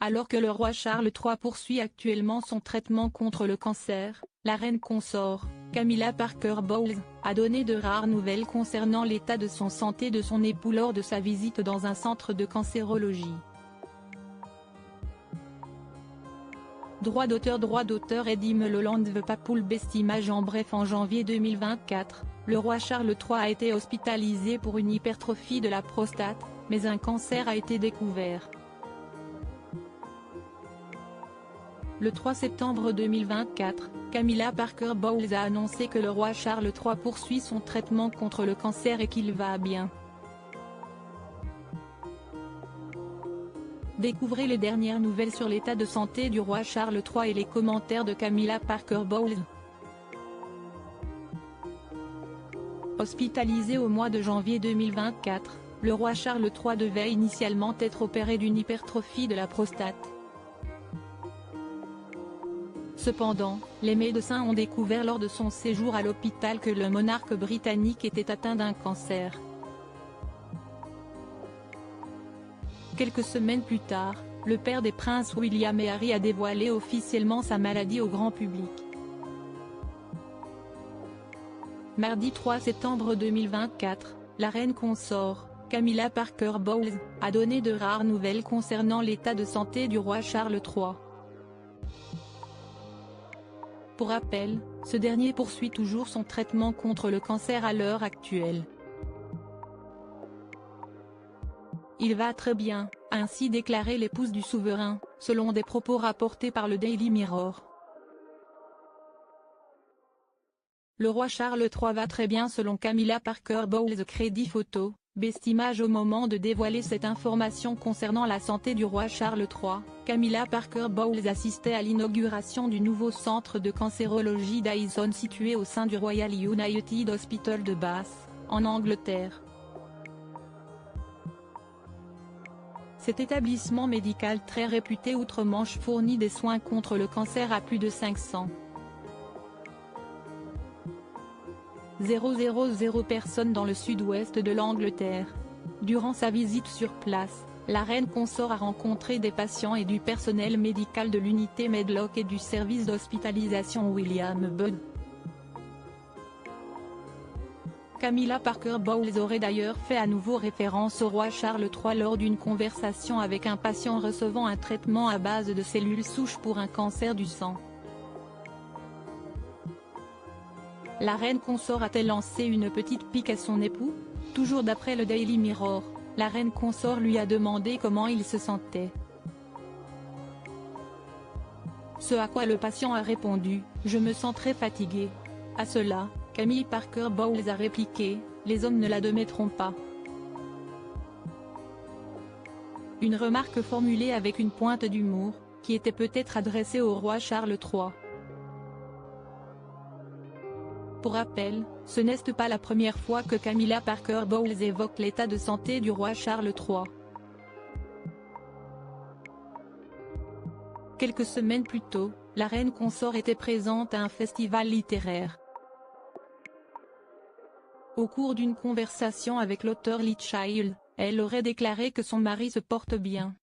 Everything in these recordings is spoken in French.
Alors que le roi Charles III poursuit actuellement son traitement contre le cancer, la reine consort, Camilla Parker Bowles, a donné de rares nouvelles concernant l'état de santé de son époux lors de sa visite dans un centre de cancérologie. Droit d'auteur Eddie Mulholland veut pas poule bestimage. En bref, en janvier 2024, le roi Charles III a été hospitalisé pour une hypertrophie de la prostate, mais un cancer a été découvert. Le 3 septembre 2024, Camilla Parker Bowles a annoncé que le roi Charles III poursuit son traitement contre le cancer et qu'il va bien. Découvrez les dernières nouvelles sur l'état de santé du roi Charles III et les commentaires de Camilla Parker Bowles. Hospitalisé au mois de janvier 2024, le roi Charles III devait initialement être opéré d'une hypertrophie de la prostate. Cependant, les médecins ont découvert lors de son séjour à l'hôpital que le monarque britannique était atteint d'un cancer. Quelques semaines plus tard, le père des princes William et Harry a dévoilé officiellement sa maladie au grand public. Mardi 3 septembre 2024, la reine consort, Camilla Parker Bowles, a donné de rares nouvelles concernant l'état de santé du roi Charles III. Pour rappel, ce dernier poursuit toujours son traitement contre le cancer à l'heure actuelle. Il va très bien, a ainsi déclaré l'épouse du souverain, selon des propos rapportés par le Daily Mirror. Le roi Charles III va très bien selon Camilla Parker Bowles. Crédit photo, bestimage. Au moment de dévoiler cette information concernant la santé du roi Charles III, Camilla Parker Bowles assistait à l'inauguration du nouveau centre de cancérologie d'Aysone situé au sein du Royal United Hospital de Bath, en Angleterre. Cet établissement médical très réputé outre-Manche fournit des soins contre le cancer à plus de 500 000 personnes dans le sud-ouest de l'Angleterre. Durant sa visite sur place, la reine consort a rencontré des patients et du personnel médical de l'unité Medlock et du service d'hospitalisation William Budd. Camilla Parker Bowles aurait d'ailleurs fait à nouveau référence au roi Charles III lors d'une conversation avec un patient recevant un traitement à base de cellules souches pour un cancer du sang. La reine consort a-t-elle lancé une petite pique à son époux? Toujours d'après le Daily Mirror, la reine consort lui a demandé comment il se sentait. Ce à quoi le patient a répondu « Je me sens très fatigué ». À cela, Camilla Parker Bowles a répliqué « Les hommes ne l'admettront pas ». Une remarque formulée avec une pointe d'humour, qui était peut-être adressée au roi Charles III. Pour rappel, ce n'est pas la première fois que Camilla Parker Bowles évoque l'état de santé du roi Charles III. Quelques semaines plus tôt, la reine consort était présente à un festival littéraire. Au cours d'une conversation avec l'auteur Lee Child, elle aurait déclaré que son mari se porte bien.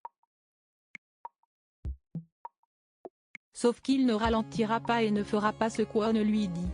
Sauf qu'il ne ralentira pas et ne fera pas ce qu'on ne lui dit.